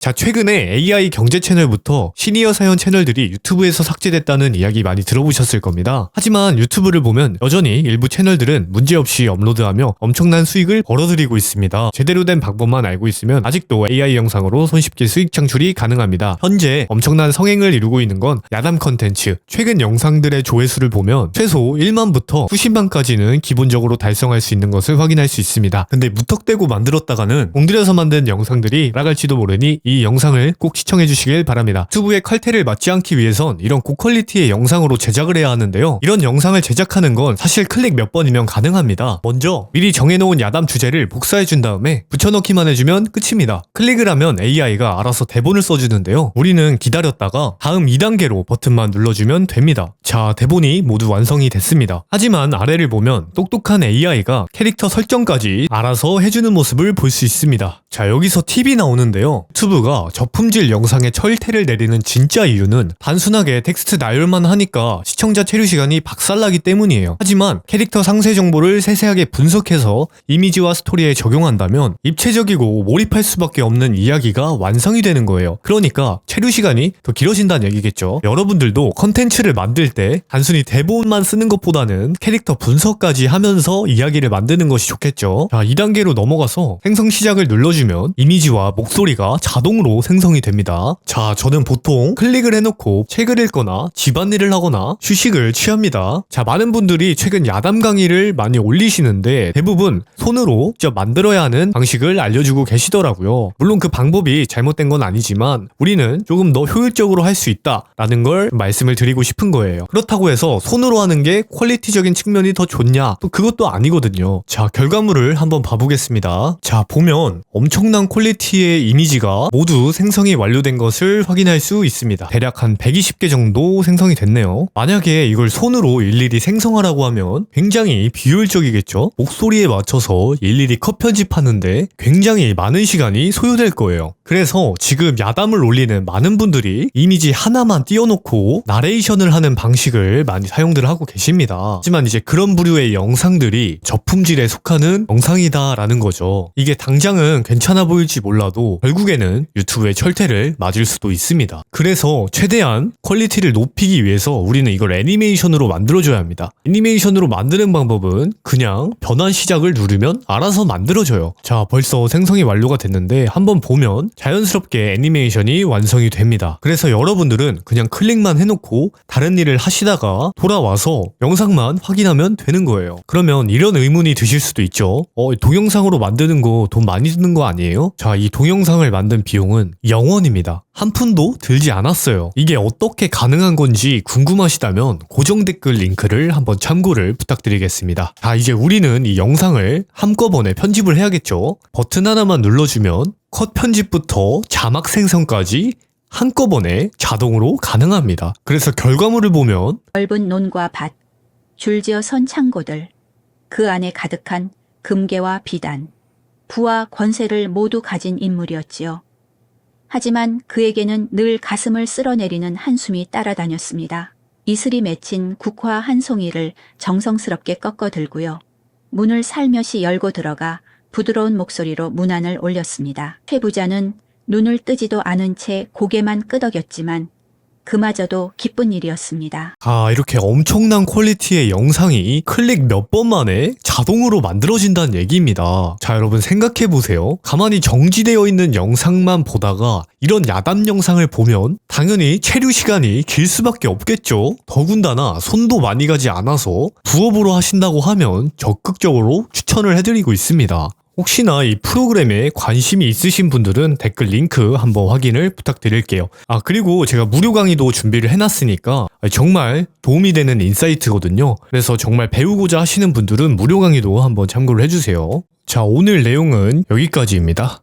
자, 최근에 AI 경제 채널부터 시니어 사연 채널들이 유튜브에서 삭제됐다는 이야기 많이 들어보셨을 겁니다. 하지만 유튜브를 보면 여전히 일부 채널들은 문제없이 업로드하며 엄청난 수익을 벌어들이고 있습니다. 제대로 된 방법만 알고 있으면 아직도 AI 영상으로 손쉽게 수익 창출이 가능합니다. 현재 엄청난 성행을 이루고 있는 건 야담 컨텐츠. 최근 영상들의 조회수를 보면 최소 1만부터 수십만까지는 기본적으로 달성할 수 있는 것을 확인할 수 있습니다. 근데 무턱대고 만들었다가는 공들여서 만든 영상들이 나갈지도 모르니 이 영상을 꼭 시청해 주시길 바랍니다. 유튜브의 칼퇴를 맞지 않기 위해선 이런 고퀄리티의 영상으로 제작을 해야 하는데요. 이런 영상을 제작하는 건 사실 클릭 몇 번이면 가능합니다. 먼저 미리 정해놓은 야담 주제를 복사해 준 다음에 붙여넣기만 해주면 끝입니다. 클릭을 하면 AI가 알아서 대본을 써주는데요. 우리는 기다렸다가 다음 2단계로 버튼만 눌러주면 됩니다. 자, 대본이 모두 완성이 됐습니다. 하지만 아래를 보면 똑똑한 AI가 캐릭터 설정까지 알아서 해주는 모습을 볼 수 있습니다. 자, 여기서 팁이 나오는데요. 유튜브가 저품질 영상에 철퇴를 내리는 진짜 이유는 단순하게 텍스트 나열만 하니까 시청자 체류 시간이 박살나기 때문이에요. 하지만 캐릭터 상세 정보를 세세하게 분석해서 이미지와 스토리에 적용한다면 입체적이고 몰입할 수밖에 없는 이야기가 완성이 되는 거예요. 그러니까 체류 시간이 더 길어진다는 얘기겠죠. 여러분들도 컨텐츠를 만들 때 단순히 대본만 쓰는 것보다는 캐릭터 분석까지 하면서 이야기를 만드는 것이 좋겠죠. 자, 2단계로 넘어가서 생성 시작을 눌러주면 이미지와 목소리가 자동으로 생성이 됩니다. 자, 저는 보통 클릭을 해놓고 책을 읽거나 집안일을 하거나 휴식을 취합니다. 자, 많은 분들이 최근 야담 강의를 많이 올리시는데 대부분 손으로 직접 만들어야 하는 방식을 알려주고 계시더라고요. 물론 그 방법이 잘못된 건 아니지만 우리는 조금 더 효율적으로 할 수 있다라는 걸 말씀을 드리고 싶은 거예요. 그렇다고 해서 손으로 하는 게 퀄리티적인 측면이 더 좋냐? 또 그것도 아니거든요. 자, 결과물을 한번 봐보겠습니다. 자, 보면 엄청난 퀄리티의 이미지가 모두 생성이 완료된 것을 확인할 수 있습니다. 대략 한 120개 정도 생성이 됐네요. 만약에 이걸 손으로 일일이 생성하라고 하면 굉장히 비효율적이겠죠? 목소리에 맞춰서 일일이 컷 편집하는데 굉장히 많은 시간이 소요될 거예요. 그래서 지금 야담을 올리는 많은 분들이 이미지 하나만 띄워놓고 나레이션을 하는 방식을 많이 사용들 하고 계십니다. 하지만 이제 그런 부류의 영상들이 저품질에 속하는 영상이다라는 거죠. 이게 당장은 괜찮아 보일지 몰라도 결국에는 유튜브의 철퇴를 맞을 수도 있습니다. 그래서 최대한 퀄리티를 높이기 위해서 우리는 이걸 애니메이션으로 만들어줘야 합니다. 애니메이션으로 만드는 방법은 그냥 변환 시작을 누르면 알아서 만들어져요. 자, 벌써 생성이 완료가 됐는데 한번 보면 자연스럽게 애니메이션이 완성이 됩니다. 그래서 여러분들은 그냥 클릭만 해놓고 다른 일을 하시다가 돌아와서 영상만 확인하면 되는 거예요. 그러면 이런 의문이 드실 수도 있죠. 동영상으로 만드는 거 돈 많이 드는 거 아니에요? 자, 이 동영상을 만든 비용은 0원입니다. 한 푼도 들지 않았어요. 이게 어떻게 가능한 건지 궁금하시다면 고정 댓글 링크를 한번 참고를 부탁드리겠습니다. 자, 이제 우리는 이 영상을 한꺼번에 편집을 해야겠죠. 버튼 하나만 눌러주면 컷 편집부터 자막 생성까지 한꺼번에 자동으로 가능합니다. 그래서 결과물을 보면 넓은 논과 밭, 줄지어 선 창고들, 그 안에 가득한 금괴와 비단, 부와 권세를 모두 가진 인물이었지요. 하지만 그에게는 늘 가슴을 쓸어내리는 한숨이 따라다녔습니다. 이슬이 맺힌 국화 한 송이를 정성스럽게 꺾어 들고요. 문을 살며시 열고 들어가 부드러운 목소리로 문안을 올렸습니다. 최 부자는 눈을 뜨지도 않은 채 고개만 끄덕였지만 그마저도 기쁜 일이었습니다. 아, 이렇게 엄청난 퀄리티의 영상이 클릭 몇 번 만에 자동으로 만들어진다는 얘기입니다. 자, 여러분 생각해보세요. 가만히 정지되어 있는 영상만 보다가 이런 야담 영상을 보면 당연히 체류 시간이 길 수밖에 없겠죠. 더군다나 손도 많이 가지 않아서 부업으로 하신다고 하면 적극적으로 추천을 해드리고 있습니다. 혹시나 이 프로그램에 관심이 있으신 분들은 댓글 링크 한번 확인을 부탁드릴게요. 아, 그리고 제가 무료 강의도 준비를 해놨으니까 정말 도움이 되는 인사이트거든요. 그래서 정말 배우고자 하시는 분들은 무료 강의도 한번 참고를 해주세요. 자, 오늘 내용은 여기까지입니다.